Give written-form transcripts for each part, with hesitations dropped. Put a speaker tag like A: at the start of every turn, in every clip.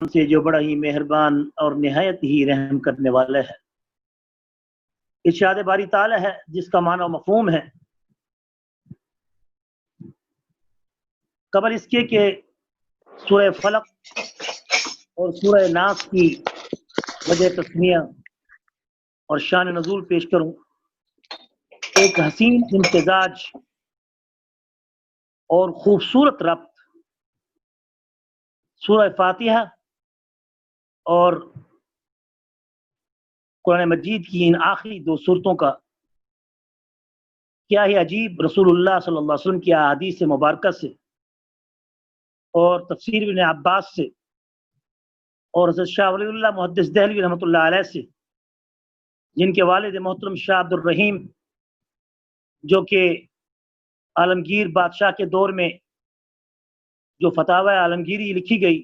A: سے جو بڑا ہی مہربان اور نہایت ہی رحم کرنے والا ہے۔ ارشاد باری تعالی ہے جس کا معنی و مفہوم ہے، قبل اس کے کہ سورہ فلق اور سورہ ناس کی وجہ تسمیہ اور شان نزول پیش کروں، ایک حسین امتزاج اور خوبصورت ربط سورہ فاتحہ اور قرآن مجید کی ان آخری دو صورتوں کا کیا ہی عجیب رسول اللہ صلی اللہ علیہ وسلم کی احادیث مبارکہ سے اور تفسیر ابن عباس سے اور حضرت شاہ ولی اللہ محدث دہلوی رحمۃ اللہ علیہ سے، جن کے والد محترم شاہ عبد الرحیم جو کہ عالمگیر بادشاہ کے دور میں جو فتاوی عالمگیری لکھی گئی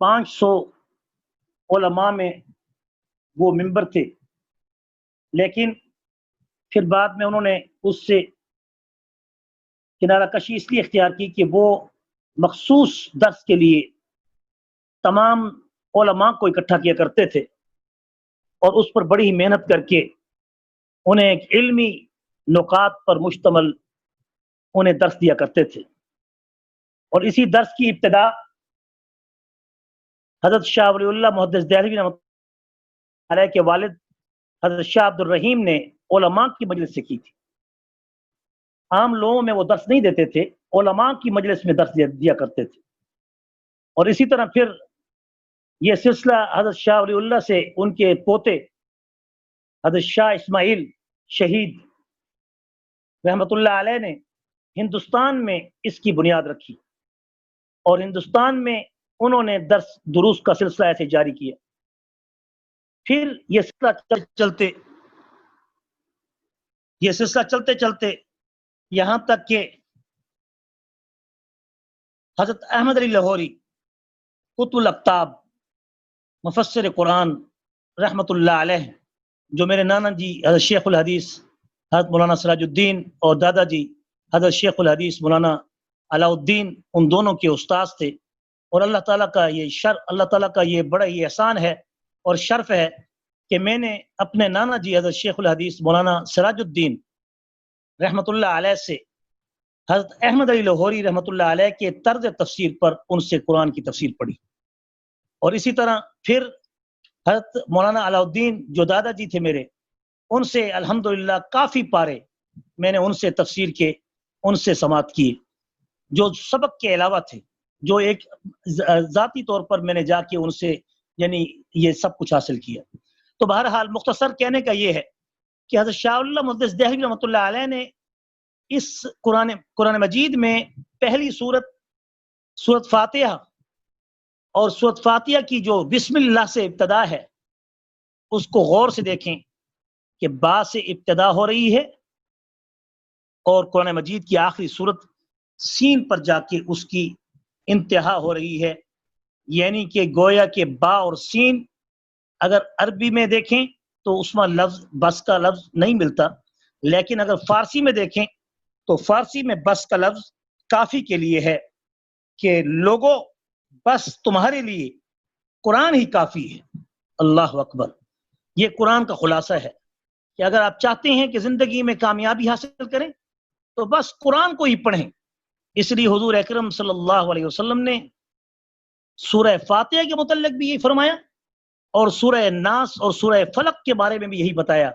A: 500 علماء میں وہ ممبر تھے، لیکن پھر بعد میں انہوں نے اس سے کنارہ کشی اس لیے اختیار کی کہ وہ مخصوص درس کے لیے تمام علماء کو اکٹھا کیا کرتے تھے اور اس پر بڑی ہی محنت کر کے انہیں ایک علمی نکات پر مشتمل انہیں درس دیا کرتے تھے۔ اور اسی درس کی ابتدا حضرت شاہ ولی اللہ محدث دہلوی رحمۃ اللہ علیہ کے والد حضرت شاہ عبد الرحیم نے علماء کی مجلس سے کی تھی۔ عام لوگوں میں وہ درس نہیں دیتے تھے، علماء کی مجلس میں درس دیا کرتے تھے۔ اور اسی طرح پھر یہ سلسلہ حضرت شاہ ولی اللہ سے ان کے پوتے حضرت شاہ اسماعیل شہید رحمۃ اللہ علیہ نے ہندوستان میں اس کی بنیاد رکھی اور ہندوستان میں انہوں نے درس دروس کا سلسلہ ایسے جاری کیا۔ پھر یہ سلسلہ چلتے چلتے یہاں تک کہ حضرت احمد علی لاہوری قطب الاقطاب مفسر قرآن رحمۃ اللہ علیہ، جو میرے نانا جی حضرت شیخ الحدیث حضرت مولانا سراج الدین اور دادا جی حضرت شیخ الحدیث مولانا علاء الدین ان دونوں کے استاذ تھے، اور اللہ تعالیٰ کا یہ بڑا ہی احسان ہے اور شرف ہے کہ میں نے اپنے نانا جی حضرت شیخ الحدیث مولانا سراج الدین رحمۃ اللہ علیہ سے حضرت احمد علی لاہوری رحمۃ اللہ علیہ کے طرز تفسیر پر ان سے قرآن کی تفسیر پڑھی، اور اسی طرح پھر حضرت مولانا علاء الدین جو دادا جی تھے میرے، ان سے الحمدللہ کافی پارے میں نے ان سے تفسیر کے ان سے سماعت کیے، جو سبق کے علاوہ تھے، جو ایک ذاتی طور پر میں نے جا کے ان سے یعنی یہ سب کچھ حاصل کیا۔ تو بہرحال مختصر کہنے کا یہ ہے کہ حضرت شاہ اللہ محدث دہلوی رحمۃ اللہ علیہ نے اس قرآن مجید میں پہلی سورت فاتحہ اور سورت فاتحہ کی جو بسم اللہ سے ابتدا ہے اس کو غور سے دیکھیں کہ با سے ابتدا ہو رہی ہے اور قرآن مجید کی آخری سورت سین پر جا کے اس کی انتہا ہو رہی ہے، یعنی کہ گویا کہ با اور سین اگر عربی میں دیکھیں تو اس میں لفظ بس کا لفظ نہیں ملتا، لیکن اگر فارسی میں دیکھیں تو فارسی میں بس کا لفظ کافی کے لیے ہے کہ لوگوں بس تمہارے لیے قرآن ہی کافی ہے۔ اللہ اکبر! یہ قرآن کا خلاصہ ہے کہ اگر آپ چاہتے ہیں کہ زندگی میں کامیابی حاصل کریں تو بس قرآن کو ہی پڑھیں۔ اس لیے حضور اکرم صلی اللہ علیہ وسلم نے سورہ فاتحہ کے متعلق بھی یہی فرمایا اور سورہ ناس اور سورہ فلق کے بارے میں بھی یہی بتایا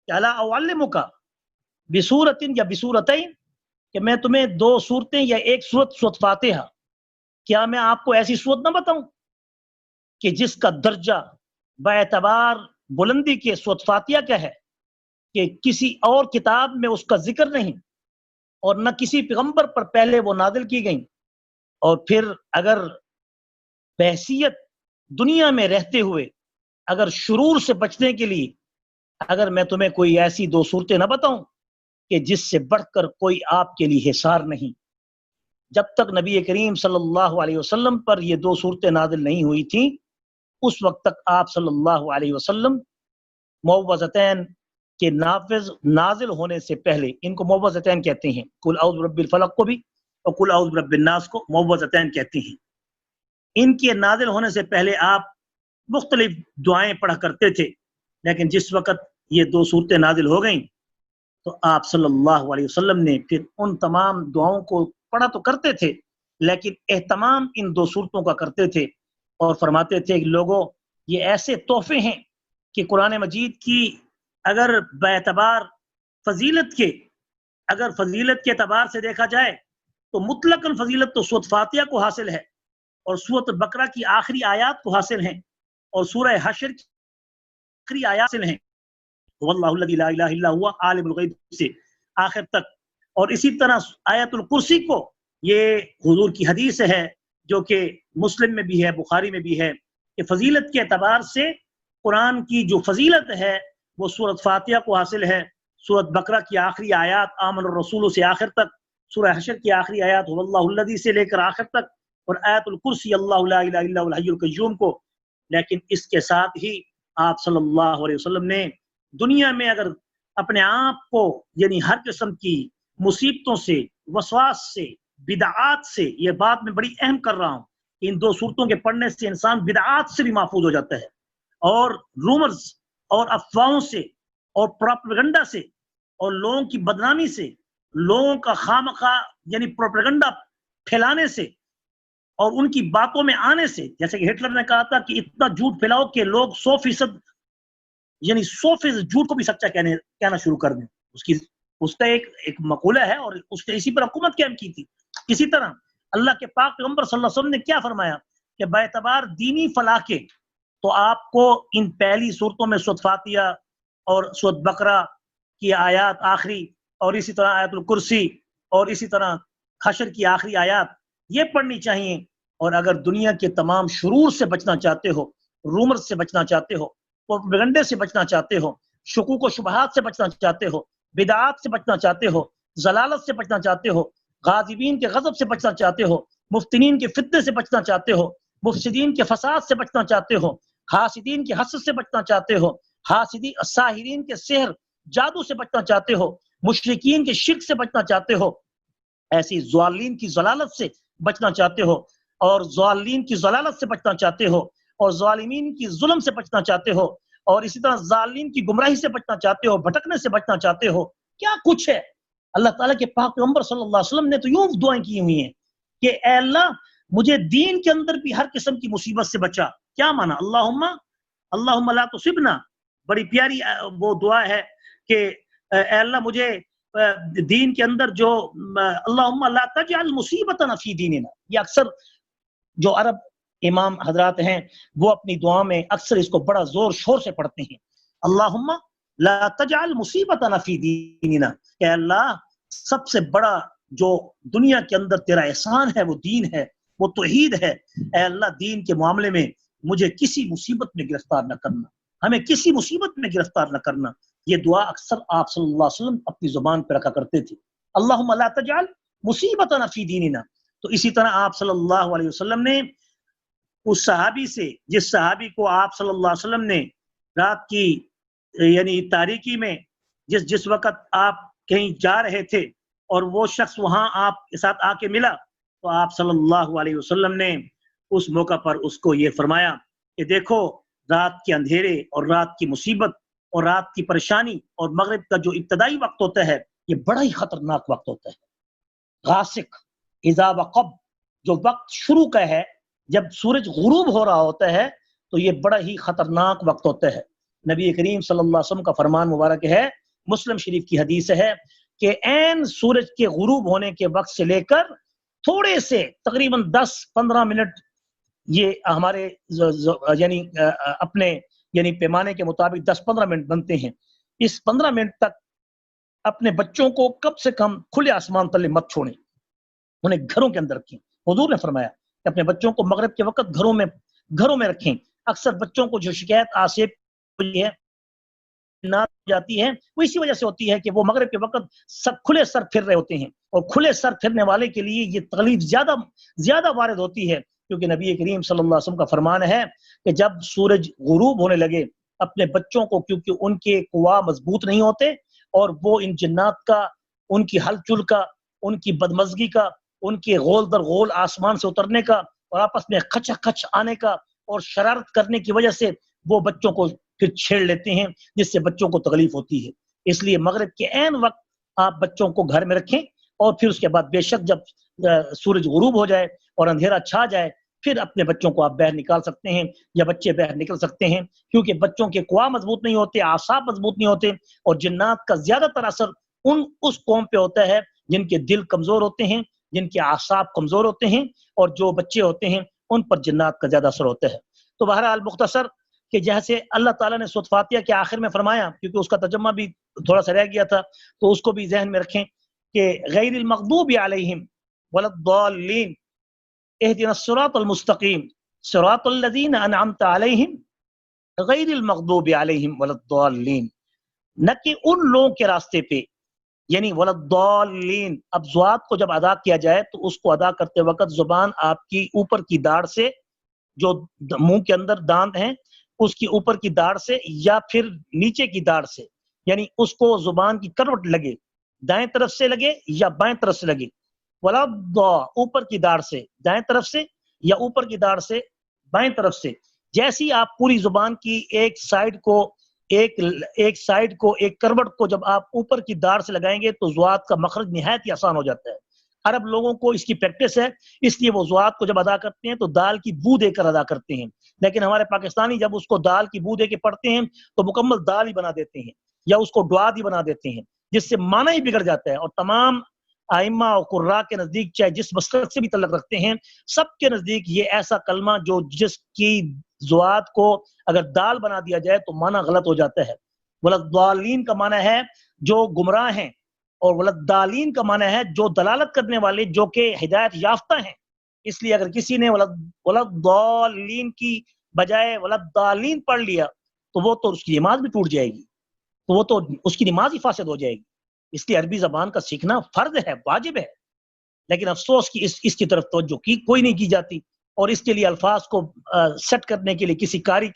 A: کہ الا اعلمک بسورۃ یا بسورتین، کہ میں تمہیں دو صورتیں یا ایک سورت فاتحہ، کیا میں آپ کو ایسی صورت نہ بتاؤں کہ جس کا درجہ باعتبار بلندی کے سورت فاتحہ کا ہے کہ کسی اور کتاب میں اس کا ذکر نہیں اور نہ کسی پیغمبر پر پہلے وہ نازل کی گئیں، اور پھر اگر بحیثیت دنیا میں رہتے ہوئے اگر شرور سے بچنے کے لیے اگر میں تمہیں کوئی ایسی دو صورتیں نہ بتاؤں کہ جس سے بڑھ کر کوئی آپ کے لیے حصار نہیں۔ جب تک نبی کریم صلی اللہ علیہ وسلم پر یہ دو صورتیں نازل نہیں ہوئی تھیں اس وقت تک آپ صلی اللہ علیہ وسلم معوذتین کے نازل ہونے سے پہلے، ان کو معوذتین کہتے ہیں، قل اعوذ برب الفلق کو بھی اور قل اعوذ برب الناس کو معوذتین کہتے ہیں، ان کے نازل ہونے سے پہلے آپ مختلف دعائیں پڑھا کرتے تھے، لیکن جس وقت یہ 2 صورتیں نازل ہو گئیں تو آپ صلی اللہ علیہ وسلم نے پھر ان تمام دعاؤں کو پڑھا تو کرتے تھے، لیکن اہتمام ان 2 صورتوں کا کرتے تھے اور فرماتے تھے کہ لوگوں یہ ایسے تحفے ہیں کہ قرآن مجید کی اگر باعتبار فضیلت کے اعتبار سے دیکھا جائے تو مطلقاً فضیلت تو سورۃ فاتحہ کو حاصل ہے اور سورۃ بقرہ کی آخری آیات کو حاصل ہیں اور سورہ حشر کی آخری آیات حاصل ہیں، واللہ الذی لا الہ الا هو عالم الغیب سے آخر تک. اور اسی طرح آیت الکرسی کو، یہ حضور کی حدیث ہے جو کہ مسلم میں بھی ہے، بخاری میں بھی ہے، کہ فضیلت کے اعتبار سے قرآن کی جو فضیلت ہے وہ سورۃ فاتحہ کو حاصل ہے، سورۃ بقرہ کی آخری آیات آمن الرسول سے آخر تک، سورہ حشر کی آخری آیات واللہ الذی سے لے کر آخر تک، اور آیت الکرسی اللہ لا الہ الا هو الحی القیوم کو. لیکن اس کے ساتھ ہی آپ صلی اللہ علیہ وسلم نے دنیا میں اگر اپنے آپ کو یعنی ہر قسم کی مصیبتوں سے، وسواس سے، بدعات سے، یہ بات میں بڑی اہم کر رہا ہوں کہ ان 2 صورتوں کے پڑھنے سے انسان بدعات سے بھی محفوظ ہو جاتا ہے، اور رومرز اور افواہوں سے اور پروپیگنڈا سے اور لوگوں کی بدنامی سے، لوگوں کا خامخواہ یعنی پروپیگنڈا پھیلانے سے اور ان کی باتوں میں آنے سے، جیسے کہ ہٹلر نے کہا تھا کہ اتنا جھوٹ پھیلاؤ کہ لوگ 100% یعنی 100% جھوٹ کو بھی سچا کہنا شروع کر دیں. اس کا ایک مقولہ ہے اور اس نے اسی پر حکومت قائم کی تھی. اسی طرح اللہ کے پاک پیغمبر صلی اللہ علیہ وسلم نے کیا فرمایا کہ باعتبار دینی فلاح کے تو آپ کو ان پہلی صورتوں میں سورۃ فاتحہ اور سورۃ بقرہ کی آیات آخری، اور اسی طرح آیت الکرسی، اور اسی طرح حشر کی آخری آیات یہ پڑھنی چاہیے. اور اگر دنیا کے تمام شرور سے بچنا چاہتے ہو، رومر سے بچنا چاہتے ہو، پروپیگنڈے سے بچنا چاہتے ہو، شکوک و شبہات سے بچنا چاہتے ہو، بدعات سے بچنا چاہتے ہو، ضلالت سے بچنا چاہتے ہو، غاضبین کے غضب سے بچنا چاہتے ہو، مفتنین کے فتنے سے بچنا چاہتے ہو، مفسدین کے فساد سے بچنا چاہتے ہو، حاسدین کے حسد سے بچنا چاہتے ہو، ساحرین کے سحر جادو سے بچنا چاہتے ہو، مشرکین کے شرک سے بچنا چاہتے ہو، ایسی ضالین کی ضلالت سے بچنا چاہتے ہو، اور ضالین کی ضلالت سے بچنا چاہتے ہو، اور ظالمین کی ظلم سے بچنا چاہتے ہو، اور اسی طرح ظالمین کی گمراہی سے بچنا چاہتے ہو، بھٹکنے سے بچنا چاہتے ہو. کیا کچھ ہے. اللہ تعالیٰ کے پاک پیغمبر صلی اللہ علیہ وسلم نے تو یوں دعائیں کی ہوئی ہیں کہ اے اللہ مجھے دین کے اندر بھی ہر قسم کی مصیبت سے بچا. کیا مانا؟ اللہم لا تصبنا، بڑی پیاری وہ دعا ہے کہ اے اللہ مجھے دین کے اندر جو اللہم لا تجعل مصیبتنا فی دیننا، یہ اکثر جو عرب امام حضرات ہیں وہ اپنی دعا میں اکثر اس کو بڑا زور شور سے پڑھتے ہیں، اللہم لا تجعل مصیبتنا فی دیننا، کہ اللہ سب سے بڑا جو دنیا کے اندر تیرا احسان ہے وہ دین ہے، وہ توحید ہے. اے اللہ دین کے معاملے میں مجھے کسی مصیبت میں گرفتار نہ کرنا، ہمیں کسی مصیبت میں گرفتار نہ کرنا. یہ دعا اکثر آپ صلی اللہ علیہ وسلم اپنی زبان پہ رکھا کرتے تھے، اللہم لا تجعل مصیبتنا فی دیننا. تو اسی طرح آپ صلی اللہ علیہ وسلم نے اس صحابی سے، جس صحابی کو آپ صلی اللہ علیہ وسلم نے رات کی یعنی تاریکی میں جس وقت آپ کہیں جا رہے تھے اور وہ شخص وہاں آپ کے ساتھ آ کے ملا، تو آپ صلی اللہ علیہ وسلم نے اس موقع پر اس کو یہ فرمایا کہ دیکھو رات کے اندھیرے اور رات کی مصیبت اور رات کی پریشانی اور مغرب کا جو ابتدائی وقت ہوتا ہے یہ بڑا ہی خطرناک وقت ہوتا ہے. غاسق اذا وقب، جو وقت شروع کا ہے جب سورج غروب ہو رہا ہوتا ہے تو یہ بڑا ہی خطرناک وقت ہوتا ہے. نبی کریم صلی اللہ علیہ وسلم کا فرمان مبارک ہے، مسلم شریف کی حدیث ہے کہ عین سورج کے غروب ہونے کے وقت سے لے کر تھوڑے سے تقریباً 10-15 منٹ، یہ ہمارے یعنی اپنے یعنی پیمانے کے مطابق 10-15 منٹ بنتے ہیں، اس 15 منٹ تک اپنے بچوں کو کم سے کم کھلے آسمان تلے مت چھوڑیں، انہیں گھروں کے اندر رکھیں. حضور نے فرمایا کہ اپنے بچوں کو مغرب کے وقت گھروں میں رکھیں. اکثر بچوں کو جو شکایت آسیب ہے نہ جاتی ہے وہ اسی وجہ سے ہوتی ہے کہ وہ مغرب کے وقت سب کھلے سر پھر رہے ہوتے ہیں، اور کھلے سر پھرنے والے کے لیے یہ تکلیف زیادہ وارد ہوتی ہے، کیونکہ نبی کریم صلی اللہ علیہ وسلم کا فرمان ہے کہ جب سورج غروب ہونے لگے اپنے بچوں کو، کیونکہ ان کے قوا مضبوط نہیں ہوتے اور وہ ان جنات کا، ان کی ہل چل کا، ان کی بدمزگی کا، ان کے غول در غول آسمان سے اترنے کا اور آپس میں کھچا کھچ آنے کا اور شرارت کرنے کی وجہ سے وہ بچوں کو پھر چھیڑ لیتے ہیں، جس سے بچوں کو تکلیف ہوتی ہے۔ اس لیے مغرب کے عین وقت آپ بچوں کو گھر میں رکھیں، اور پھر اس کے بعد بے شک جب سورج غروب ہو جائے اور اندھیرا چھا جائے پھر اپنے بچوں کو آپ باہر نکال سکتے ہیں، یا بچے باہر نکل سکتے ہیں، کیونکہ بچوں کے قوا مضبوط نہیں ہوتے، اعصاب مضبوط نہیں ہوتے، اور جنات کا زیادہ تر اثر اس قوم پہ ہوتا ہے جن کے دل کمزور ہوتے ہیں، جن کے اعصاب کمزور ہوتے ہیں، اور جو بچے ہوتے ہیں ان پر جنات کا زیادہ اثر ہوتا ہے۔ تو بہرحال مختصر کہ جیسے اللہ تعالیٰ نے سورۃ فاتحہ کے آخر میں فرمایا، کیونکہ اس کا ترجمہ بھی تھوڑا سا رہ گیا تھا تو اس کو بھی ذہن میں رکھیں کہ غیر المغضوب علیہم ولا الضالین اہدنا الصراط المستقیم صراط الذین انعمت علیہم غیر المغضوب علیہم ولا الضالین، نہ کہ ان لوگوں کے راستے پہ، یعنی ولا الضالین۔ اب ضاد کو جب ادا کیا جائے تو اس کو ادا کرتے وقت زبان آپ کی اوپر کی داڑھ سے، جو منہ کے اندر دانت ہیں اس کی اوپر کی داڑھ سے یا پھر نیچے کی داڑھ سے، یعنی اس کو زبان کی کروٹ لگے، دائیں طرف سے لگے یا بائیں طرف سے لگے، ولا اوپر کی داڑھ سے دائیں طرف سے یا اوپر کی داڑھ سے بائیں طرف سے۔ جیسی آپ پوری زبان کی ایک سائیڈ کو ایک کروٹ کو جب آپ اوپر کی داڑھ سے لگائیں گے تو ضاد کا مخرج نہایت ہی آسان ہو جاتا ہے۔ عرب لوگوں کو اس کی پریکٹس ہے، اس لیے وہ ضاد کو جب ادا کرتے ہیں تو دال کی بو دے کر ادا کرتے ہیں، لیکن ہمارے پاکستانی جب اس کو دال کی بو دے کے پڑھتے ہیں تو مکمل دال ہی بنا دیتے ہیں یا اس کو ڈواد ہی بنا دیتے ہیں، جس سے معنی ہی بگڑ جاتا ہے۔ اور تمام ائمہ اور قراء کے نزدیک، چاہے جس مسلک سے بھی تعلق رکھتے ہیں، سب کے نزدیک یہ ایسا کلمہ جس کی ضاد کو اگر دال بنا دیا جائے تو معنی غلط ہو جاتا ہے۔ ولضالین کا معنی ہے جو گمراہ ہیں، اور ولدالین کا معنی ہے جو دلالت کرنے والے، جو کہ ہدایت یافتہ ہیں۔ اس لیے اگر کسی نے ولدالین کی بجائے ولدالین پڑھ لیا تو وہ تو اس کی نماز بھی ٹوٹ جائے گی، تو وہ تو اس کی نماز ہی فاسد ہو جائے گی۔ اس لیے عربی زبان کا سیکھنا فرض ہے، واجب ہے، لیکن افسوس کی اس کی طرف توجہ کوئی نہیں کی جاتی، اور اس کے لیے الفاظ کو سیٹ کرنے کے لیے کسی کاری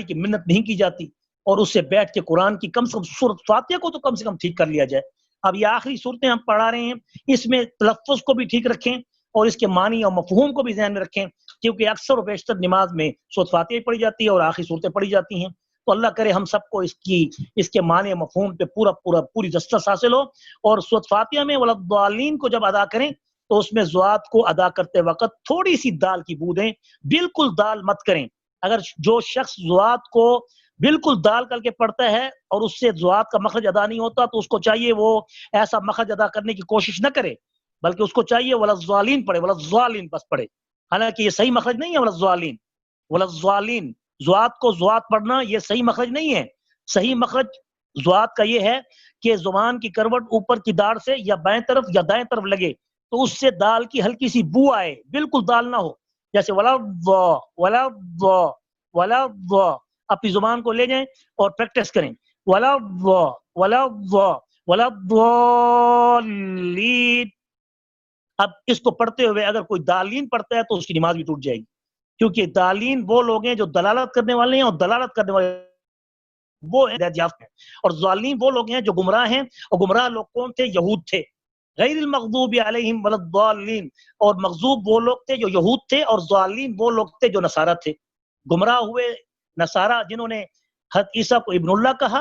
A: کی منت نہیں کی جاتی، اور اس سے بیٹھ کے قرآن کی کم سے کم سورۃ فاتحہ کو تو کم سے کم ٹھیک کر لیا جائے۔ اب یہ آخری صورتیں ہم پڑھا رہے ہیں، اس میں تلفظ کو بھی ٹھیک رکھیں اور اس کے معنی اور مفہوم کو بھی ذہن میں رکھیں، کیونکہ اکثر و بیشتر نماز میں سورۃ فاتحہ پڑھی جاتی ہے اور آخری صورتیں پڑھی جاتی ہیں۔ تو اللہ کرے ہم سب کو اس کے معنی مفہوم پہ پوری دسترس حاصل ہو، اور سورۃ فاتحہ میں ولدالین کو جب ادا کریں تو اس میں ضاد کو ادا کرتے وقت تھوڑی سی دال کی بو دیں، بالکل دال مت کریں۔ اگر جو شخص ضاد کو بالکل دال کر کے پڑھتا ہے اور اس سے ضاد کا مخرج ادا نہیں ہوتا تو اس کو چاہیے وہ ایسا مخرج ادا کرنے کی کوشش نہ کرے، بلکہ اس کو چاہیے ولضالین پڑھے، ولضالین بس پڑھے، حالانکہ یہ صحیح مخرج نہیں ہے۔ ولضالین ضاد کو ضاد پڑھنا یہ صحیح مخرج نہیں ہے۔ صحیح مخرج ضاد کا یہ ہے کہ زبان کی کروٹ اوپر کی داڑھ سے یا بائیں طرف یا دائیں طرف لگے تو اس سے دال کی ہلکی سی بو آئے، بالکل دال نہ ہو، جیسے ولا اپنی زبان کو لے جائیں اور پریکٹس کریں، ولا اب اس کو پڑھتے ہوئے اگر کوئی دالین پڑھتا ہے تو اس کی نماز بھی ٹوٹ جائے گی، کیونکہ دالین وہ لوگ ہیں جو دلالت کرنے والے ہیں، اور دلالت کرنے والے وہ ہدایت یافتہ ہیں، اور ضالین وہ لوگ ہیں جو گمراہ ہیں، اور گمراہ لوگ کون تھے؟ یہود تھے۔ غیر المغضوب علیہم ولا الضالین، اور مغضوب وہ لوگ تھے جو یہود تھے، اور ضالین وہ لوگ تھے جو نصارہ تھے۔ گمراہ ہوئے نصارہ جنہوں نے حضرت عیسیٰ کو ابن اللہ کہا،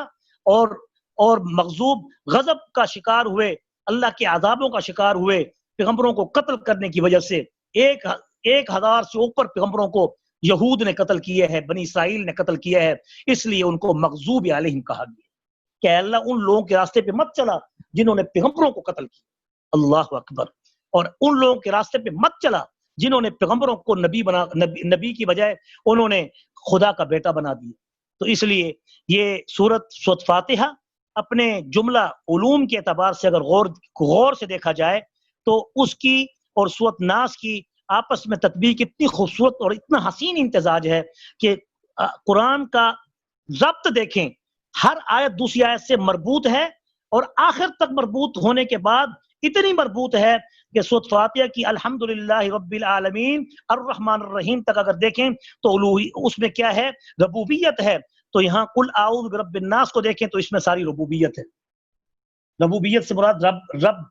A: اور مغضوب غضب کا شکار ہوئے، اللہ کے عذابوں کا شکار ہوئے، پیغمبروں کو قتل کرنے کی وجہ سے 1000 سے اوپر پیغمبروں کو یہود نے قتل کیے ہیں، بنی اسرائیل نے قتل کیا ہے، اس لیے ان کو مغضوب علیہم کہا گیا کہ اللہ ان لوگوں کے راستے پہ مت چلا جنہوں نے پیغمبروں کو قتل کیا، اللہ اکبر، اور ان لوگوں کے راستے پہ مت چلا جنہوں نے پیغمبروں کو نبی کی بجائے انہوں نے خدا کا بیٹا بنا دیا۔ تو اس لیے یہ سورۃ فاتحہ اپنے جملہ علوم کے اعتبار سے اگر غور سے دیکھا جائے تو اس کی اور سورۃ ناس کی آپس میں تطبیق اتنی خوبصورت اور اتنا حسین امتزاج ہے کہ قرآن کا ضبط دیکھیں، ہر آیت دوسری آیت سے مربوط ہے، اور آخر تک مربوط ہونے کے بعد اتنی مربوط ہے کہ سورۃ فاتحہ کی الحمدللہ رب العالمین الرحمن الرحیم تک اگر دیکھیں تو اس میں کیا ہے؟ ربوبیت ہے۔ تو یہاں قل اعوذ برب الناس کو دیکھیں تو اس میں ساری ربوبیت ہے۔ ربوبیت سے مراد رب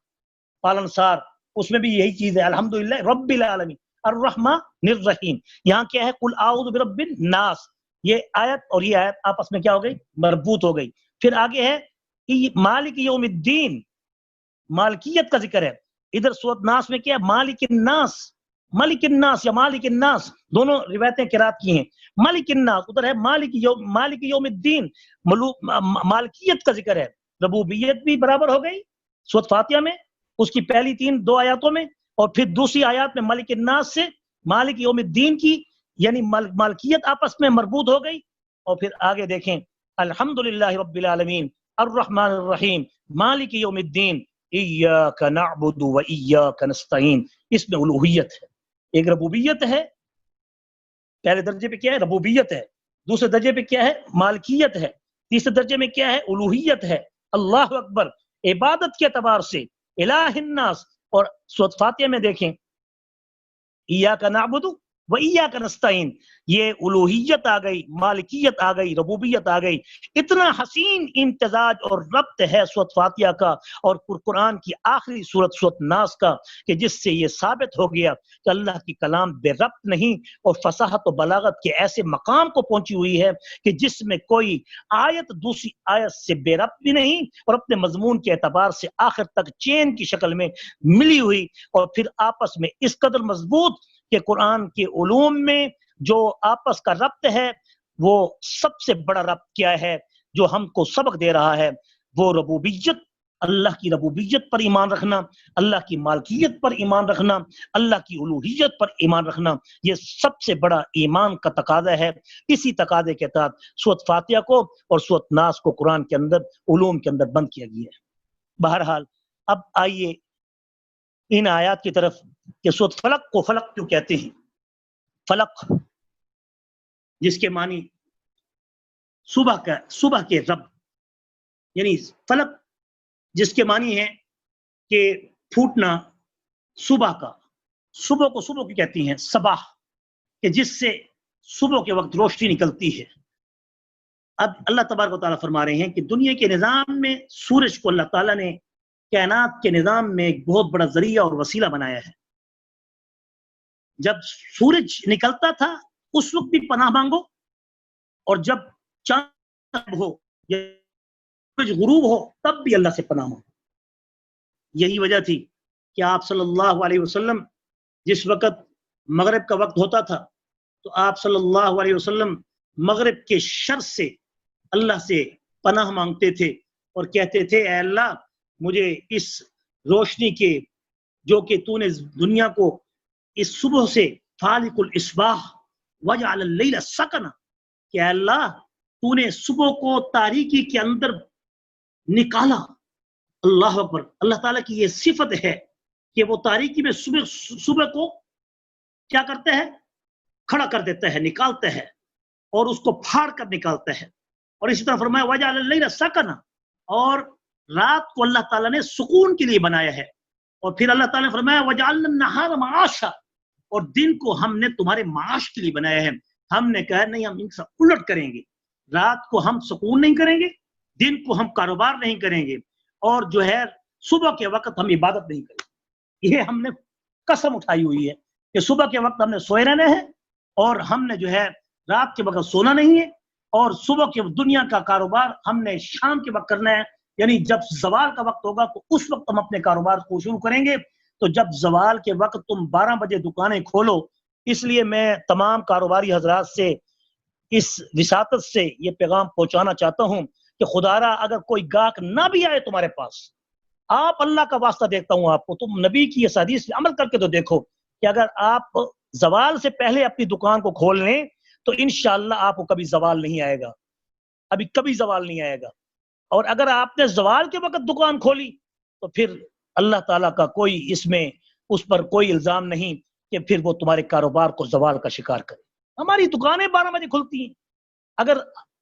A: پالنسار، اس میں بھی یہی چیز ہے، الحمدللہ رب العالمین، الرحمن الرحیم. یہاں کیا ہے؟ قل اعوذ برب الناس. یہ آیت اور یہ آیت آپس میں کیا ہو گئی؟ مربوط ہو گئی. پھر آگے ہے مالک یوم الدین، مالکیت کا ذکر ہے. ادھر سورۃ ناس میں کیا ہے؟ مالک الناس، ملک الناس یا مالک الناس، دونوں روایتیں قرات کی ہیں. ملک الناس ادھر ہے مالک یوم الدین، مالکیت کا ذکر ہے. ربوبیت بھی برابر ہو گئی سورۃ فاتحہ میں، اس کی پہلی 2 آیاتوں میں، اور پھر دوسری آیات میں ملک الناس سے مالک یوم الدین کی یعنی مالکیت آپس میں مربوط ہو گئی. اور پھر آگے دیکھیں الحمدللہ رب العالمین الرحمن الرحیم مالک یوم الدین ایاک نعبد و ایاک نستعین. اس میں الوہیت ہے، ایک ربوبیت ہے. پہلے درجے پہ کیا ہے؟ ربوبیت ہے. دوسرے درجے پہ کیا ہے؟ مالکیت ہے. تیسرے درجے میں کیا ہے؟ الوہیت ہے. اللہ اکبر. عبادت کے اعتبار سے الہ الناس. اور سورۃ فاتحہ میں دیکھیں ایاک نعبد و ایاک نستعین، یہ الوہیت آ گئی، مالکیت آ گئی، ربوبیت آ گئی. اتنا حسین امتزاج اور ربط ہے سورۃ فاتحہ کا اور قرآن کی آخری سورۃ ناس کا، کہ جس سے یہ ثابت ہو گیا کہ اللہ کی کلام بے ربط نہیں، اور فصاحت و بلاغت کے ایسے مقام کو پہنچی ہوئی ہے کہ جس میں کوئی آیت دوسری آیت سے بے ربط بھی نہیں، اور اپنے مضمون کے اعتبار سے آخر تک چین کی شکل میں ملی ہوئی، اور پھر آپس میں اس قدر مضبوط کہ قرآن کے علوم میں جو آپس کا ربط ہے وہ سب سے بڑا ربط کیا ہے جو ہم کو سبق دے رہا ہے؟ وہ ربوبیت، اللہ کی ربوبیت پر ایمان رکھنا، اللہ کی مالکیت پر ایمان رکھنا، اللہ کی الوہیت پر ایمان رکھنا. یہ سب سے بڑا ایمان کا تقاضا ہے. اسی تقاضے کے تحت سورۃ فاتحہ کو اور سورۃ ناس کو قرآن کے اندر علوم کے اندر بند کیا گیا ہے. بہرحال اب آئیے ان آیات کی طرف کہ سورۃ فلق کو فلق کیوں کہتے ہیں؟ فلق جس کے معنی صبح کے رب، یعنی فلق جس کے معنی ہے کہ پھوٹنا صبح کا. صبح کو صبح کی کہتی ہیں صباح، کہ جس سے صبح کے وقت روشنی نکلتی ہے. اب اللہ تبارک و تعالیٰ فرما رہے ہیں کہ دنیا کے نظام میں سورج کو اللہ تعالیٰ نے کائنات کے نظام میں ایک بہت بڑا ذریعہ اور وسیلہ بنایا ہے. جب سورج نکلتا تھا اس وقت بھی پناہ مانگو، اور جب چاند ہو یا سورج غروب ہو تب بھی اللہ سے پناہ مانگو. یہی وجہ تھی کہ آپ صلی اللہ علیہ وسلم جس وقت مغرب کا وقت ہوتا تھا تو آپ صلی اللہ علیہ وسلم مغرب کے شر سے اللہ سے پناہ مانگتے تھے اور کہتے تھے اے اللہ مجھے اس روشنی کے جو کہ تو نے دنیا کو اس صبح سے فالق الاصباح وجعل اللیل سکنا، کہ اے اللہ تو نے صبح کو تاریکی کے اندر نکالا. اللہ اکبر. اللہ تعالیٰ کی یہ صفت ہے کہ وہ تاریکی میں صبح کو کیا کرتا ہے؟ کھڑا کر دیتا ہے، نکالتا ہے، اور اس کو پھاڑ کر نکالتا ہے. اور اسی طرح فرمایا وجعل اللیل سکنا، اور رات کو اللہ تعالیٰ نے سکون کے لیے بنایا ہے. اور پھر اللہ تعالیٰ نے فرمایا وجعلنا النہار معاشا، اور دن کو ہم نے تمہارے معاش کے لیے بنایا ہے. ہم نے کہا نہیں، ہم ان سے الٹ کریں گے. رات کو ہم سکون نہیں کریں گے، دن کو ہم کاروبار نہیں کریں گے، اور جو ہے صبح کے وقت ہم عبادت نہیں کریں گے. یہ ہم نے قسم اٹھائی ہوئی ہے کہ صبح کے وقت ہم نے سوئے رہنا ہے، اور ہم نے جو ہے رات کے وقت سونا نہیں ہے، اور صبح کے دنیا کا کاروبار ہم نے شام کے وقت کرنا ہے. یعنی جب زوال کا وقت ہوگا تو اس وقت ہم اپنے کاروبار کو شروع کریں گے. تو جب زوال کے وقت تم 12 بجے دکانیں کھولو. اس لیے میں تمام کاروباری حضرات سے اس وساطت سے یہ پیغام پہنچانا چاہتا ہوں کہ خدا را اگر کوئی گاہک نہ بھی آئے تمہارے پاس، آپ اللہ کا واسطہ دیکھتا ہوں آپ کو، تم نبی کی اس حدیث پہ عمل کر کے تو دیکھو کہ اگر آپ زوال سے پہلے اپنی دکان کو کھول لیں تو انشاءاللہ آپ کو کبھی زوال نہیں آئے گا، ابھی کبھی زوال نہیں آئے گا. اور اگر آپ نے زوال کے وقت دکان کھولی تو پھر اللہ تعالیٰ کا کوئی اس میں اس پر کوئی الزام نہیں کہ پھر وہ تمہارے کاروبار کو زوال کا شکار کرے. ہماری دکانیں 12 بجے کھلتی ہیں، اگر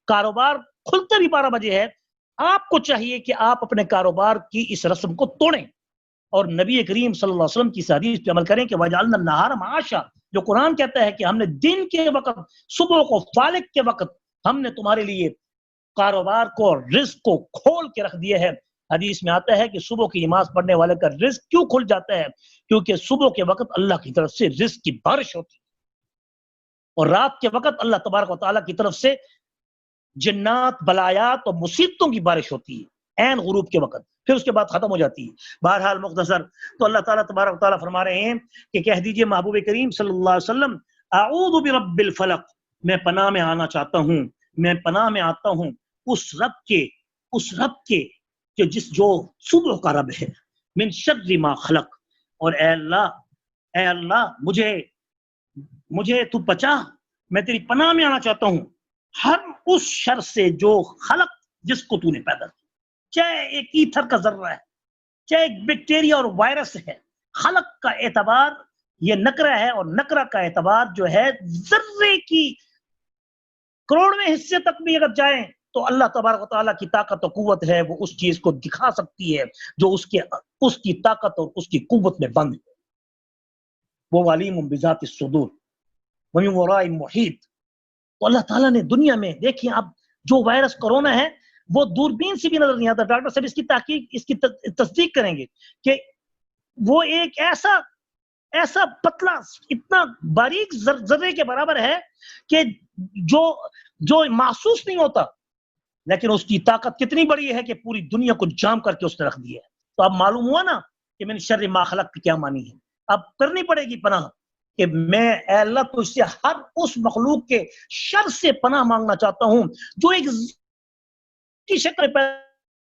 A: کاروبار کھلتے بھی 12 بجے ہے، آپ کو چاہیے کہ آپ اپنے کاروبار کی اس رسم کو توڑیں اور نبی کریم صلی اللہ علیہ وسلم کی حدیث پہ عمل کریں کہ وجعلنا النہار معاشا، جو قرآن کہتا ہے کہ ہم نے دن کے وقت، صبح کو، فالق کے وقت ہم نے تمہارے لیے کاروبار کو اور رزق کو کھول کے رکھ دیا ہے. حدیث میں آتا ہے کہ صبح کی نماز پڑھنے والے کا رزق کیوں کھل جاتا ہے؟ کیونکہ صبح کے وقت اللہ کی طرف سے رزق کی بارش ہوتی ہے، اور رات کے وقت اللہ تبارک و تعالیٰ کی طرف سے جنات، بلایات اور مصیبتوں کی بارش ہوتی ہے عین غروب کے وقت، پھر اس کے بعد ختم ہو جاتی ہے۔ بہرحال مختصر تو اللہ تعالیٰ تبارک و تعالیٰ فرما رہے ہیں کہ کہہ دیجئے محبوب کریم صلی اللہ علیہ وسلم، اعوذ برب الفلق، میں پناہ میں آنا چاہتا ہوں، میں پناہ میں آتا ہوں اس رب کے جو صبح کا رب ہے، من شر ما خلق، اور اے اللہ مجھے تو بچا، میں تیری پناہ میں آنا چاہتا ہوں ہر اس شر سے جو خلق، جس کو تو نے پیدا کیا، چاہے ایک ایتھر کا ذرہ ہے، چاہے ایک بیکٹیریا اور وائرس ہے۔ خلق کا اعتبار یہ نکرہ ہے، اور نکرہ کا اعتبار جو ہے ذرے کی کروڑویں حصے تک بھی اگر جائیں تو اللہ تبارک و تعالیٰ کی طاقت و قوت ہے، وہ اس چیز کو دکھا سکتی ہے جو اس کی طاقت اور اس کی قوت میں بند ہے۔ وہ علیم بذات الصدور ومن وراء محیط۔ تو اللہ تعالیٰ نے دنیا میں دیکھیں، اب جو وائرس کرونا ہے وہ دوربین سے بھی نظر نہیں آتا۔ ڈاکٹر صاحب اس کی تصدیق کریں گے کہ وہ ایک ایسا پتلا، اتنا باریک ذرے کے برابر ہے کہ جو محسوس نہیں ہوتا، لیکن اس کی طاقت کتنی بڑی ہے کہ پوری دنیا کو جام کر کے اس نے رکھ دیا ہے۔ تو اب معلوم ہوا نا کہ من شر ما خلق کی کیا معنی ہے۔ اب کرنی پڑے گی پناہ کہ میں اے اللہ تو اس سے ہر اس مخلوق کے شر سے پناہ مانگنا چاہتا ہوں جو ایک کی شکل پر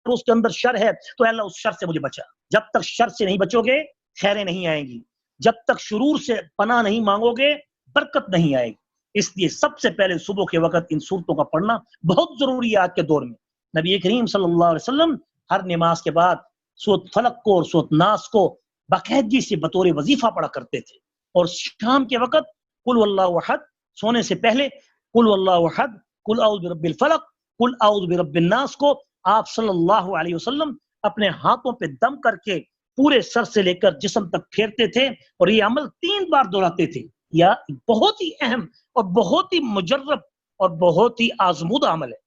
A: اس کے اندر شر ہے، تو اے اللہ اس شر سے مجھے بچا۔ جب تک شر سے نہیں بچو گے خیریں نہیں آئیں گی، جب تک شرور سے پناہ نہیں مانگو گے برکت نہیں آئے گی۔ اس لیے سب سے پہلے صبح کے وقت ان صورتوں کا پڑھنا بہت ضروری ہے آج کے دور میں۔ نبی کریم صلی اللہ علیہ وسلم ہر نماز کے بعد سورۃ فلق کو اور سورۃ ناس کو باقاعدگی سے بطور وظیفہ پڑھا کرتے تھے، اور شام کے وقت قل واللہ احد، سونے سے پہلے قل واللہ احد، قل اعوذ برب الفلق، قل اعوذ برب الناس کو آپ صلی اللہ علیہ وسلم اپنے ہاتھوں پہ دم کر کے پورے سر سے لے کر جسم تک پھیرتے تھے، اور یہ عمل 3 بار دہراتے تھے۔ یا بہت ہی اہم اور بہت ہی مجرب اور بہت ہی آزمودہ عمل ہے،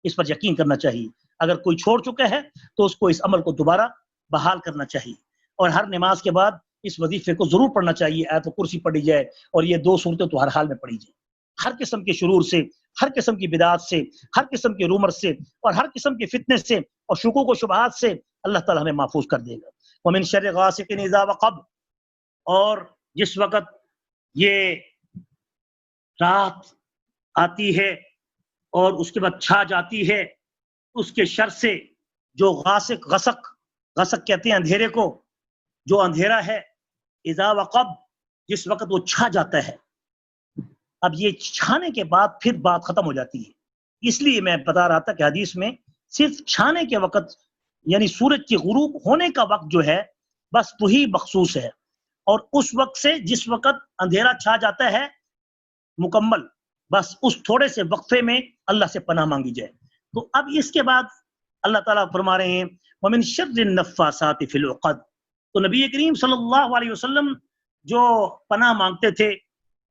A: اس پر یقین کرنا چاہیے۔ اگر کوئی چھوڑ چکا ہے تو اس کو اس عمل کو دوبارہ بحال کرنا چاہیے، اور ہر نماز کے بعد اس وظیفے کو ضرور پڑھنا چاہیے۔ آیت الکرسی پڑھی جائے، اور یہ 2 صورتیں تو ہر حال میں پڑھی جائیں۔ ہر قسم کے شرور سے، ہر قسم کی بدعات سے، ہر قسم کے رومر سے، اور ہر قسم کے فتنے سے اور شکوک و شبہات سے اللہ تعالی ہمیں محفوظ کر دے گا۔ ومن شر غاسق اذا وقب، اور جس وقت یہ رات آتی ہے اور اس کے بعد چھا جاتی ہے، اس کے شر سے، جو غسق کہتے ہیں اندھیرے کو، جو اندھیرا ہے، اذا وقب، جس وقت وہ چھا جاتا ہے۔ اب یہ چھانے کے بعد پھر بات ختم ہو جاتی ہے، اس لیے میں بتا رہا تھا کہ حدیث میں صرف چھانے کے وقت، یعنی سورج کی غروب ہونے کا وقت جو ہے بس وہی مخصوص ہے، اور اس وقت سے جس وقت اندھیرا چھا جاتا ہے مکمل، بس اس تھوڑے سے وقفے میں اللہ سے پناہ مانگی جائے۔ تو اب اس کے بعد اللہ تعالیٰ فرما رہے ہیں وَمِن شَرِّ النَّفَّاثَاتِ فِي الْعُقَدِ۔ تو نبی کریم صلی اللہ علیہ وسلم جو پناہ مانگتے تھے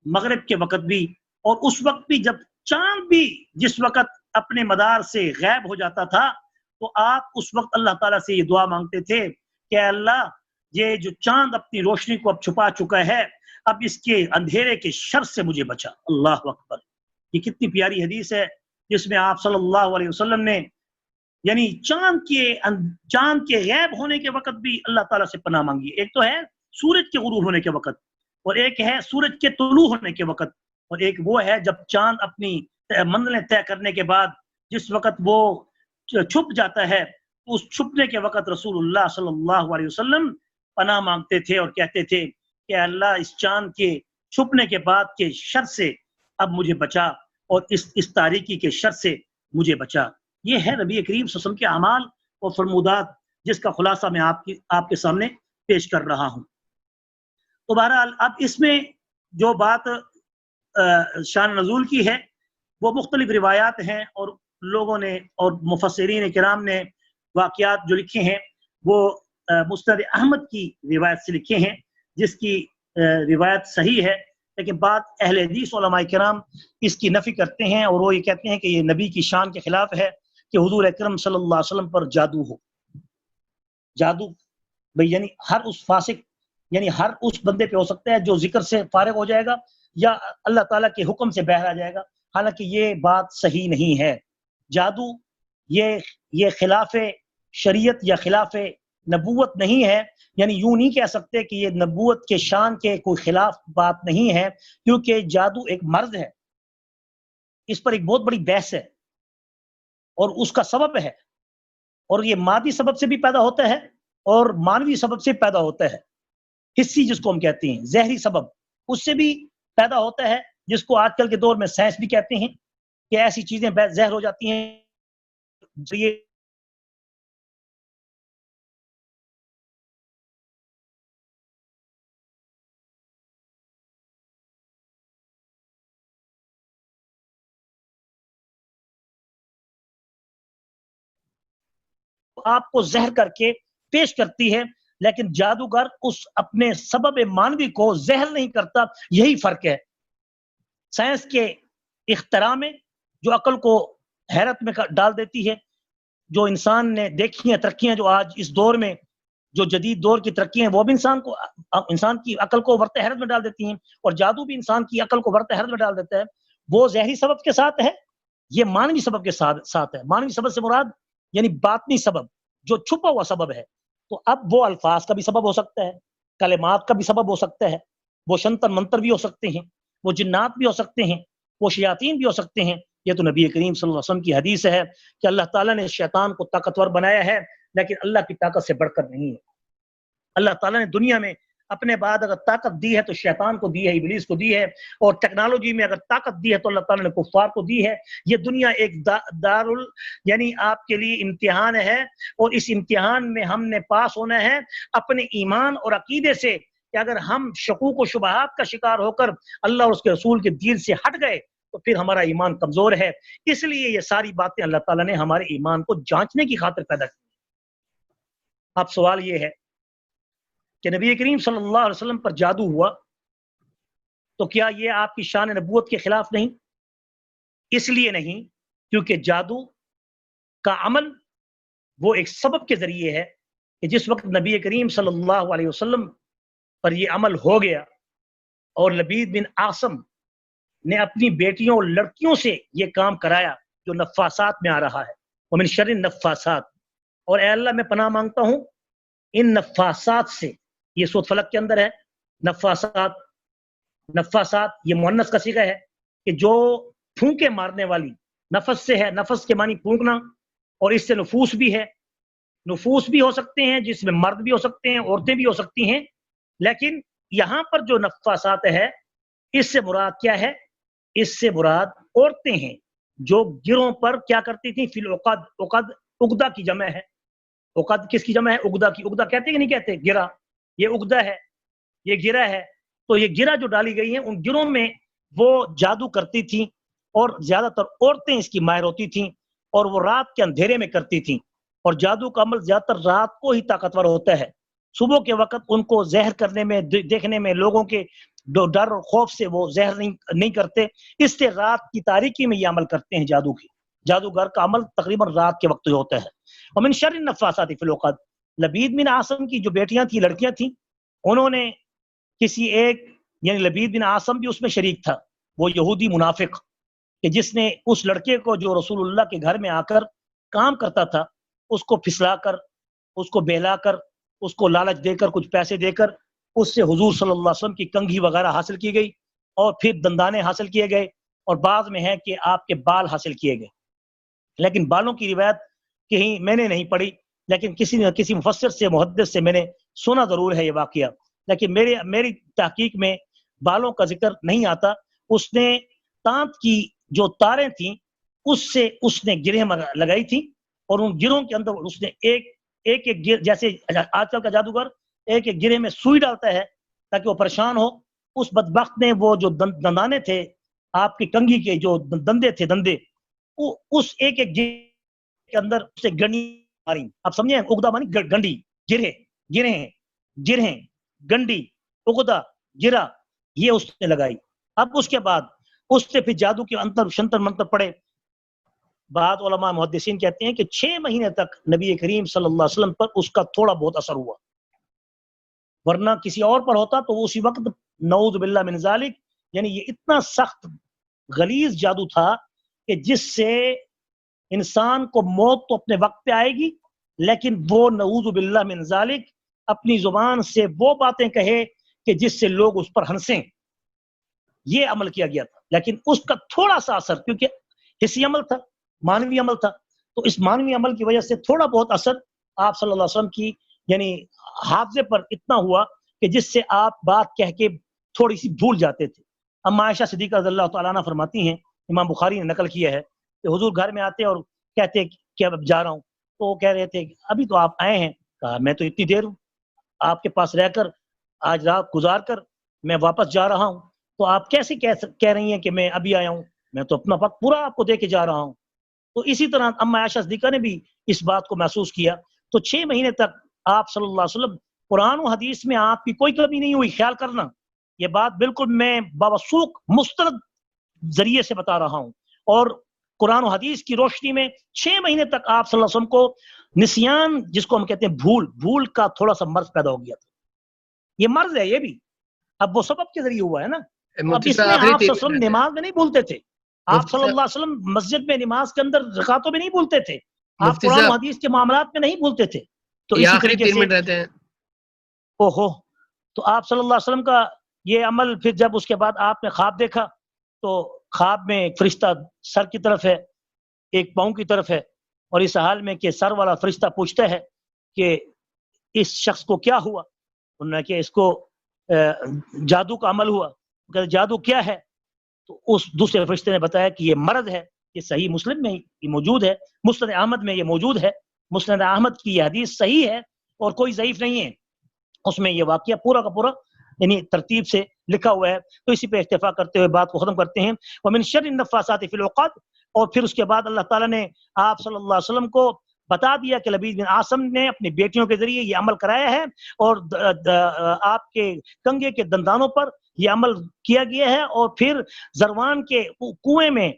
A: مغرب کے وقت بھی، اور اس وقت بھی جب چاند بھی جس وقت اپنے مدار سے غائب ہو جاتا تھا، تو آپ اس وقت اللہ تعالیٰ سے یہ دعا مانگتے تھے کہ اللہ یہ جو چاند اپنی روشنی کو اب چھپا چکا ہے، اب اس کے اندھیرے کے شر سے مجھے بچا۔ اللہ اکبر، یہ کتنی پیاری حدیث ہے جس میں آپ صلی اللہ علیہ وسلم نے یعنی چاند کے غائب ہونے کے وقت بھی اللہ تعالیٰ سے پناہ مانگی۔ ایک تو ہے سورج کے غروب ہونے کے وقت، اور ایک ہے سورج کے طلوع ہونے کے وقت، اور ایک وہ ہے جب چاند اپنی منزلیں طے کرنے کے بعد جس وقت وہ چھپ جاتا ہے، اس چھپنے کے وقت رسول اللہ صلی اللہ علیہ وسلم پناہ مانگتے تھے اور کہتے تھے کہ اللہ اس چاند کے چھپنے کے بعد کے شر سے اب مجھے بچا، اور اس تاریکی کے شر سے مجھے بچا۔ یہ ہے نبی کریم صلی اللہ علیہ وسلم کے اعمال اور فرمودات، جس کا خلاصہ میں آپ کے سامنے پیش کر رہا ہوں۔ تو بہرحال اب اس میں جو بات شان نزول کی ہے وہ مختلف روایات ہیں، اور لوگوں نے اور مفسرین کرام نے واقعات جو لکھے ہیں وہ مسند احمد کی روایت سے لکھے ہیں، جس کی روایت صحیح ہے، لیکن بعض اہل حدیث علماء کرام اس کی نفی کرتے ہیں، اور وہ یہ کہتے ہیں کہ یہ نبی کی شان کے خلاف ہے کہ حضور اکرم صلی اللہ علیہ وسلم پر جادو ہو۔ جادو بھائی یعنی ہر اس فاسق یعنی ہر اس بندے پہ ہو سکتا ہے جو ذکر سے فارغ ہو جائے گا یا اللہ تعالیٰ کے حکم سے بہر آ جائے گا، حالانکہ یہ بات صحیح نہیں ہے۔ جادو یہ خلاف شریعت یا خلاف نبوت نہیں ہے، یعنی یوں نہیں کہہ سکتے کہ یہ نبوت کے شان کے کوئی خلاف بات نہیں ہے، کیونکہ جادو ایک مرض ہے، اس پر ایک بہت بڑی بحث ہے اور اس کا سبب ہے، اور یہ مادی سبب سے بھی پیدا ہوتا ہے اور مانوی سبب سے پیدا ہوتا ہے، حسی جس کو ہم کہتے ہیں، زہری سبب اس سے بھی پیدا ہوتا ہے، جس کو آج کل کے دور میں سائنس بھی کہتے ہیں کہ ایسی چیزیں زہر ہو جاتی ہیں۔ یہ آپ کو زہر کر کے پیش کرتی ہے، لیکن جادوگر اس اپنے سبب مانوی کو زہر نہیں کرتا، یہی فرق ہے۔ سائنس کے اختراع میں جو عقل کو حیرت میں ڈال دیتی ہے، جو انسان نے دیکھی ہیں ترقیاں، جو آج اس دور میں جو جدید دور کی ترقی ہیں، وہ بھی انسان کی عقل کو ورطہ حیرت میں ڈال دیتی ہیں، اور جادو بھی انسان کی عقل کو ورطہ حیرت میں ڈال دیتا ہے۔ وہ زہری سبب کے ساتھ ہے، یہ مانوی سبب کے ساتھ ہے۔ مانوی سبب سے مراد یعنی باطنی سبب، جو چھپا ہوا سبب ہے۔ تو اب وہ الفاظ کا بھی سبب ہو سکتا ہے، کلمات کا بھی سبب ہو سکتا ہے، وہ شنتر منتر بھی ہو سکتے ہیں، وہ جنات بھی ہو سکتے ہیں، وہ شیاطین بھی ہو سکتے ہیں۔ یہ تو نبی کریم صلی اللہ علیہ وسلم کی حدیث ہے کہ اللہ تعالیٰ نے شیطان کو طاقتور بنایا ہے، لیکن اللہ کی طاقت سے بڑھ کر نہیں ہے۔ اللہ تعالیٰ نے دنیا میں اپنے بعد اگر طاقت دی ہے تو شیطان کو دی ہے، ابلیس کو دی ہے، اور ٹیکنالوجی میں اگر طاقت دی ہے تو اللہ تعالیٰ نے کفار کو دی ہے۔ یہ دنیا ایک یعنی آپ کے لیے امتحان ہے، اور اس امتحان میں ہم نے پاس ہونا ہے اپنے ایمان اور عقیدے سے، کہ اگر ہم شکوک و شبہات کا شکار ہو کر اللہ اور اس کے رسول کے دین سے ہٹ گئے تو پھر ہمارا ایمان کمزور ہے۔ اس لیے یہ ساری باتیں اللہ تعالیٰ نے ہمارے ایمان کو جانچنے کی خاطر پیدا کی۔ اب سوال یہ ہے کہ نبی کریم صلی اللہ علیہ وسلم پر جادو ہوا تو کیا یہ آپ کی شان نبوت کے خلاف نہیں؟ اس لیے نہیں، کیونکہ جادو کا عمل وہ ایک سبب کے ذریعے ہے کہ جس وقت نبی کریم صلی اللہ علیہ وسلم پر یہ عمل ہو گیا اور لبید بن عاصم نے اپنی بیٹیوں اور لڑکیوں سے یہ کام کرایا جو نفاسات میں آ رہا ہے، ومن شر النفاسات، اور اے اللہ میں پناہ مانگتا ہوں ان نفاسات سے۔ یہ سورۃ فلق کے اندر ہے۔ نفاسات یہ مؤنث کا صیغہ ہے کہ جو پھونکے مارنے والی، نفس سے ہے، نفس کے معنی پھونکنا، اور اس سے نفوس بھی ہے۔ نفوس بھی ہو سکتے ہیں جس میں مرد بھی ہو سکتے ہیں، عورتیں بھی ہو سکتی ہیں، لیکن یہاں پر جو نفاسات ہے اس سے مراد کیا ہے؟ اس سے مراد عورتیں ہیں جو گروں پر کیا کرتی تھیں؟ فی العقد، عقد عقدہ کی جمع ہے۔ عقد کس کی جمع ہے؟ عقدہ کی۔ عقدہ کہتے ہیں کہ نہیں کہتے؟ گرہ، یہ عقدہ ہے، یہ گرہ ہے۔ تو یہ گرہ جو ڈالی گئی ہیں، ان گروں میں وہ جادو کرتی تھیں، اور زیادہ تر عورتیں اس کی ماہر ہوتی تھیں، اور وہ رات کے اندھیرے میں کرتی تھیں، اور جادو کا عمل زیادہ تر رات کو ہی طاقتور ہوتا ہے۔ صبح کے وقت ان کو زہر کرنے میں، دیکھنے میں لوگوں کے ڈر اور خوف سے وہ زہر نہیں کرتے، اس سے رات کی تاریکی میں یہ عمل کرتے ہیں۔ جادوگر کا عمل تقریباً رات کے وقت ہوتا ہے۔ ومن شر النفاسات فی العقد، لبید بن عاصم کی جو بیٹیاں تھیں، لڑکیاں تھیں، انہوں نے کسی ایک، یعنی لبید بن عاصم بھی اس میں شریک تھا، وہ یہودی منافق، کہ جس نے اس لڑکے کو جو رسول اللہ کے گھر میں آ کر کام کرتا تھا، اس کو پھسلا کر، اس کو بہلا کر، اس کو لالچ دے کر، کچھ پیسے دے کر، اس سے حضور صلی اللہ علیہ وسلم کی کنگھی وغیرہ حاصل کی گئی، اور پھر دندانے حاصل کیے گئے، اور بعض میں ہے کہ آپ کے بال حاصل کیے گئے۔ لیکن بالوں کی روایت کہیں میں نے نہیں پڑھی، لیکن کسی مفسر سے، محدث سے میں نے سنا ضرور ہے یہ واقعہ، لیکن میری تحقیق میں بالوں کا ذکر نہیں آتا۔ اس نے تانت کی جو تاریں تھیں اس نے گرہ لگائی تھی، اور ان گروں کے اندر اس نے ایک گر، جیسے آج کل کا جادوگر ایک گرے میں سوئی ڈالتا ہے تاکہ وہ پریشان ہو، اس بدبخت نے وہ جو دندانے تھے آپ کی کنگھی کے، جو دندے تھے، اس ایک کے اندر اسے گنڈی ماری۔ آپ سمجھیں، عقدہ مانی گنڈی، گرہیں، گنڈی، عقدہ، گرہ، یہ اس نے لگائی۔ اب اس کے بعد اس سے پھر جادو کے انتر شنتر منتر پڑے، بعض علماء محدثین کہتے ہیں کہ 6 مہینے تک نبی کریم صلی اللہ علیہ وسلم پر اس کا تھوڑا بہت اثر ہوا، ورنہ کسی اور پر ہوتا تو وہ اسی وقت نعوذ باللہ من ذالک، یعنی یہ اتنا سخت غلیظ جادو تھا کہ جس سے انسان کو موت تو اپنے وقت پہ آئے گی، لیکن وہ نعوذ باللہ من ذالک اپنی زبان سے وہ باتیں کہے کہ جس سے لوگ اس پر ہنسیں، یہ عمل کیا گیا تھا۔ لیکن اس کا تھوڑا سا اثر، کیونکہ حسی عمل تھا، مانوی عمل تھا، تو اس مانوی عمل کی وجہ سے تھوڑا بہت اثر آپ صلی اللہ علیہ وسلم کی یعنی حافظے پر اتنا ہوا کہ جس سے آپ بات کہہ کے تھوڑی سی بھول جاتے تھے۔ اما عائشہ صدیقہ رضی اللہ تعالیٰ عنہ فرماتی ہیں، امام بخاری نے نقل کیا ہے کہ حضور گھر میں آتے اور کہتے کہ اب جا رہا ہوں، تو وہ کہہ رہے تھے ابھی تو آپ آئے ہیں، کہا میں تو اتنی دیر ہوں آپ کے پاس رہ کر، آج رات گزار کر میں واپس جا رہا ہوں، تو آپ کیسے کہہ رہی ہیں کہ میں ابھی آیا ہوں، میں تو اپنا وقت پورا آپ کو دے کے جا رہا ہوں۔ تو اسی طرح اما عائشہ صدیقہ نے بھی اس بات کو محسوس کیا۔ تو 6 مہینے تک آپ صلی اللہ علیہ وسلم، قرآن و حدیث میں آپ کی کوئی کمی نہیں ہوئی، خیال کرنا، یہ بات بالکل میں باوثوق مستند ذریعے سے بتا رہا ہوں، اور قرآن و حدیث کی روشنی میں 6 مہینے تک آپ صلی اللہ علیہ وسلم کو نسیان، جس کو ہم کہتے ہیں بھول کا تھوڑا سا مرض پیدا ہو گیا تھا۔ یہ مرض ہے، یہ بھی اب وہ سبب کے ذریعے ہوا ہے نا۔ اب اس میں آپ صلی اللہ علیہ وسلم نماز میں نہیں بھولتے تھے، آپ صلی اللہ علیہ وسلم مسجد میں نماز کے اندر رکعتوں میں نہیں بھولتے تھے، آپ قرآن و حدیث کے معاملات میں نہیں بھولتے تھے۔ تو اسی طریقے سے تو آپ صلی اللہ علیہ وسلم کا یہ عمل، پھر جب اس کے بعد آپ نے خواب دیکھا تو خواب میں ایک فرشتہ سر کی طرف ہے، ایک پاؤں کی طرف ہے، اور اس حال میں کہ سر والا فرشتہ پوچھتا ہے کہ اس شخص کو کیا ہوا؟ انہوں نے کہ اس کو جادو کا عمل ہوا۔ کہ جادو کیا ہے؟ تو اس دوسرے فرشتے نے بتایا کہ یہ مرض ہے، یہ صحیح مسلم میں یہ موجود ہے، مسند احمد میں یہ موجود ہے، مسند احمد کی یہ حدیث صحیح ہے اور کوئی ضعیف نہیں ہے، اس میں یہ واقعہ پورا کا پورا یعنی ترتیب سے لکھا ہوا ہے۔ تو اسی پہ اکتفا کرتے ہوئے بات کو ختم کرتے ہیں۔ ومن شر النفاثات فی العقد، اور پھر اس کے بعد اللہ تعالیٰ نے آپ صلی اللہ علیہ وسلم کو بتا دیا کہ لبید بن عاصم نے اپنی بیٹیوں کے ذریعے یہ عمل کرایا ہے، اور آپ کے کنگھے کے دندانوں پر یہ عمل کیا گیا ہے، اور پھر زروان کے کنویں میں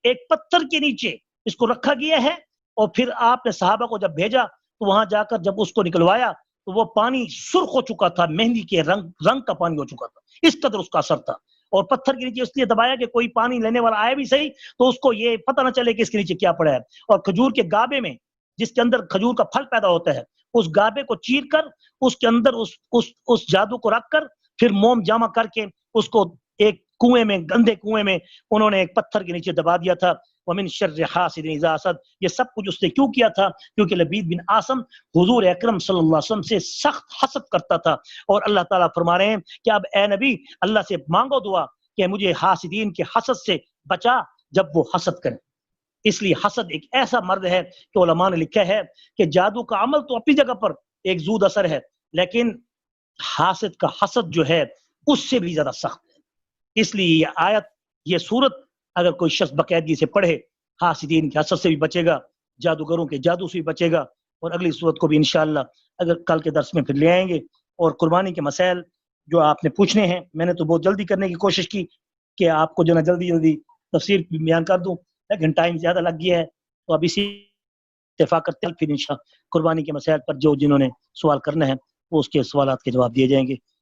A: ایک پتھر کے نیچے اس کو رکھا گیا ہے، اور پھر آپ نے صحابہ کو جب بھیجا تو وہاں جا کر جب اس کو نکلوایا تو وہ پانی سرخ ہو چکا تھا، مہندی کے رنگ کا پانی ہو چکا تھا، اس قدر اس کا اثر تھا۔ اور پتھر کے نیچے اس لیے دبایا کہ کوئی پانی لینے والا آئے بھی صحیح تو اس کو یہ پتہ نہ چلے کہ اس کے نیچے کیا پڑا ہے۔ اور کھجور کے گابے میں، جس کے اندر کھجور کا پھل پیدا ہوتا ہے، اس گابے کو چیر کر اس کے اندر اس جادو کو رکھ کر پھر موم جامع کر کے اس کو ایک کنویں میں، گندے کنویں میں انہوں نے ایک پتھر کے نیچے دبا دیا تھا۔ ومن شر حاسد اذا حسد، یہ سب کچھ اس نے کیوں کیا تھا؟ کیونکہ لبید بن عاصم حضور اکرم صلی اللہ علیہ وسلم سے سخت حسد کرتا تھا، اور اللہ تعالیٰ فرما رہے ہیں کہ اب اے نبی اللہ سے مانگو دعا کہ مجھے حاسدین کے حسد سے بچا جب وہ حسد کریں۔ اس لیے حسد ایک ایسا مرض ہے کہ علماء نے لکھا ہے کہ جادو کا عمل تو اپنی جگہ پر ایک زود اثر ہے، لیکن حاسد کا حسد جو ہے اس سے بھی زیادہ سخت ہے۔ اس لیے یہ آیت، یہ سورت اگر کوئی شخص باقاعدگی سے پڑھے، حاسدین کے حسد سے بھی بچے گا، جادوگروں کے جادو سے بھی بچے گا۔ اور اگلی سورت کو بھی انشاءاللہ اگر کل کے درس میں پھر لے آئیں گے۔ اور قربانی کے مسائل جو آپ نے پوچھنے ہیں، میں نے تو بہت جلدی کرنے کی کوشش کی کہ آپ کو جو نا جلدی تفسیر بیان کر دوں، لیکن ٹائم زیادہ لگ گیا ہے، تو اب اسی اتفاق کرتے ہیں پھر انشاءاللہ قربانی کے مسائل پر جو جنہوں نے سوال کرنا ہے وہ اس کے سوالات کے جواب دیے جائیں گے۔